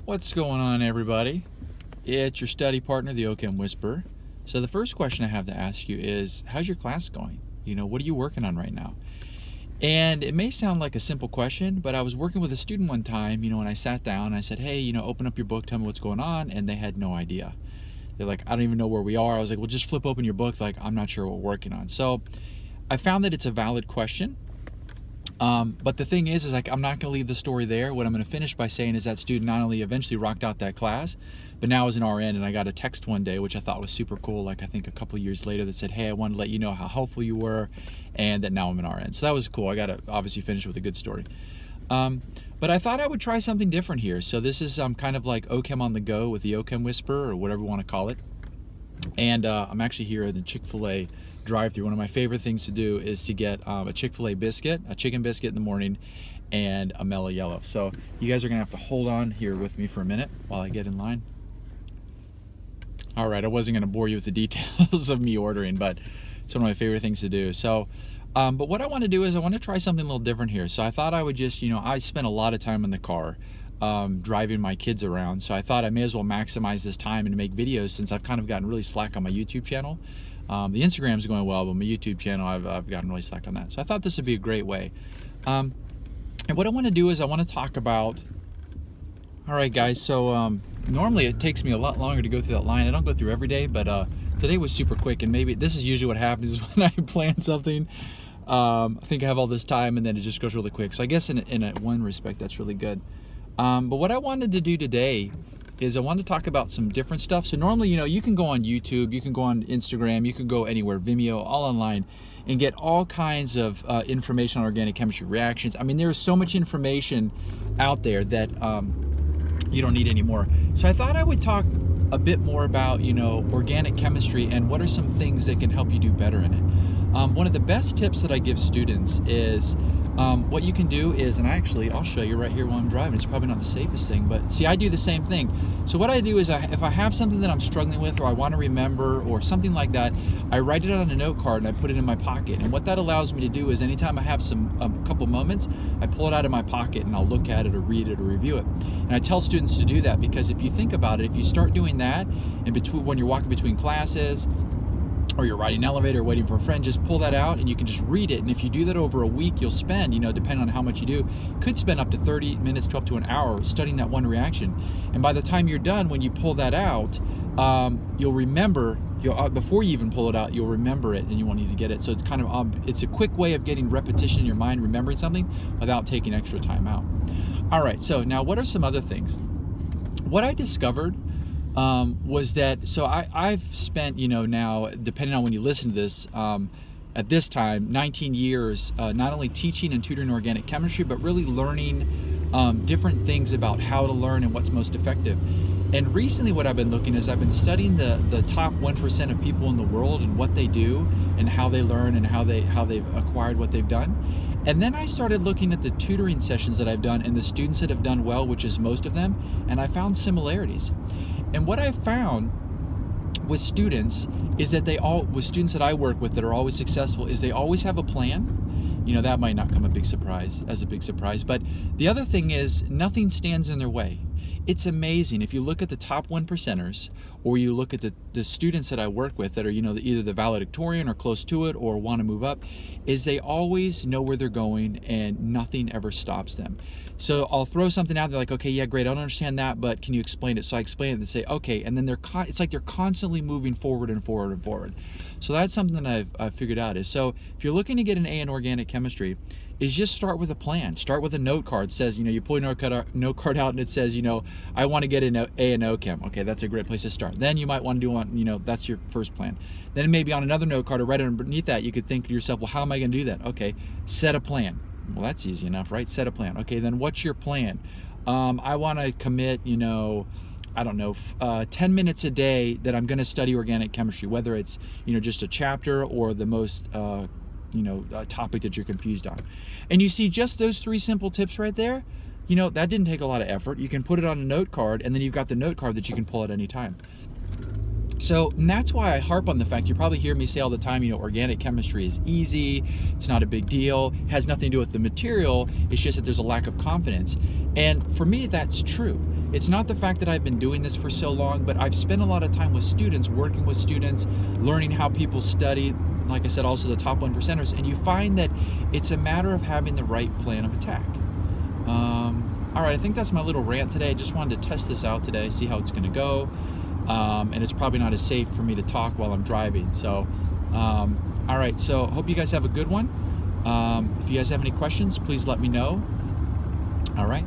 What's going on, everybody? It's your study partner, the OChem Whisperer. So the first question I have to ask you is, how's your class going? What are you working on right now? And it may sound like a simple question, but I was working with a student one time, and I sat down and I said, hey, open up your book, tell me what's going on, and they had no idea. They're like, I don't even know where we are. I was like, well, just flip open your book. Like, I'm not sure what we're working on. So I found that it's a valid question. But the thing is like, I'm not going to leave the story there. What I'm going to finish by saying is that student not only eventually rocked out that class, but now is an RN, and I got a text one day, which I thought was super cool, like I think a couple years later, that said, hey, I wanted to let you know how helpful you were, and that now I'm an RN. So that was cool. I got to obviously finish with a good story. But I thought I would try something different here. So this is kind of like OChem on the go with the OChem Whisperer, or whatever you want to call it. And I'm actually here at the Chick-fil-A drive-thru. One of my favorite things to do is to get a Chick-fil-A biscuit, a chicken biscuit in the morning, and a Mellow Yellow. So you guys are gonna have to hold on here with me for a minute while I get in line. All right, I wasn't gonna bore you with the details of me ordering, but it's one of my favorite things to do. So, but what I want to do is I want to try something a little different here. So I thought I would just, I spent a lot of time in the car driving my kids around. So I thought I may as well maximize this time and make videos, since I've kind of gotten really slack on my YouTube channel. The Instagram's going well, but my YouTube channel, I've gotten really slack on that. So I thought this would be a great way. And what I want to do is I want to talk about, all right guys, so normally it takes me a lot longer to go through that line. I don't go through every day, but today was super quick, and maybe this is usually what happens is when I plan something, I think I have all this time and then it just goes really quick. So I guess in one respect that's really good. But what I wanted to do today is I wanted to talk about some different stuff. So normally, you can go on YouTube, you can go on Instagram, you can go anywhere, Vimeo, all online, and get all kinds of information on organic chemistry reactions. I mean, there is so much information out there that you don't need anymore. So I thought I would talk a bit more about, organic chemistry and what are some things that can help you do better in it. One of the best tips that I give students is what you can do is, and I'll show you right here while I'm driving. It's probably not the safest thing, but see, I do the same thing. So what I do is if I have something that I'm struggling with, or I want to remember, or something like that, I write it on a note card and I put it in my pocket. And what that allows me to do is anytime I have a couple moments, I pull it out of my pocket and I'll look at it or read it or review it. And I tell students to do that, because if you think about it, if you start doing that when you're walking between classes, or you're riding an elevator waiting for a friend, just pull that out and you can just read it. And if you do that over a week, you'll spend, depending on how much you do, could spend up to 30 minutes to up to an hour studying that one reaction. And by the time you're done, when you pull that out, you'll remember, before you even pull it out, you'll remember it and you won't need to get it. So it's kind of, it's a quick way of getting repetition in your mind, remembering something without taking extra time out. All right, so now what are some other things? What I discovered was that, so I've spent, now, depending on when you listen to this, at this time, 19 years, not only teaching and tutoring organic chemistry, but really learning different things about how to learn and what's most effective. And recently what I've been looking is I've been studying the top 1% of people in the world and what they do and how they learn and how they've acquired what they've done. And then I started looking at the tutoring sessions that I've done and the students that have done well, which is most of them, and I found similarities. And what I found with students is that with students that I work with that are always successful, is they always have a plan. That might not come as a big surprise, but the other thing is nothing stands in their way. It's amazing. If you look at the top 1%ers, or you look at the students that I work with that are, either the valedictorian or close to it or want to move up, is they always know where they're going and nothing ever stops them. So I'll throw something out there like, okay, yeah, great, I don't understand that, but can you explain it? So I explain it and say, okay, and then it's like they're constantly moving forward and forward and forward. So that's something that I've figured out is, so if you're looking to get an A in organic chemistry, is just start with a plan. Start with a note card. It says, you pull your note card out and it says, I want to get an A in OChem. Okay, that's a great place to start. Then you might want to do one, that's your first plan. Then maybe on another note card or right underneath that, you could think to yourself, well, how am I going to do that? Okay, set a plan. Well, that's easy enough, right? Set a plan. Okay, then what's your plan? I want to commit, I don't know, 10 minutes a day that I'm going to study organic chemistry, whether it's, just a chapter or the most, a topic that you're confused on. And you see just those 3 simple tips right there, that didn't take a lot of effort. You can put it on a note card, and then you've got the note card that you can pull at any time. So, and that's why I harp on the fact, you probably hear me say all the time, organic chemistry is easy, it's not a big deal, it has nothing to do with the material, it's just that there's a lack of confidence. And for me, that's true. It's not the fact that I've been doing this for so long, but I've spent a lot of time with students, working with students, learning how people study, like I said, also the top 1%ers, and you find that it's a matter of having the right plan of attack. All right, I think that's my little rant today. I just wanted to test this out today, see how it's gonna go. And it's probably not as safe for me to talk while I'm driving. So, all right, so hope you guys have a good one. If you guys have any questions, please let me know. All right.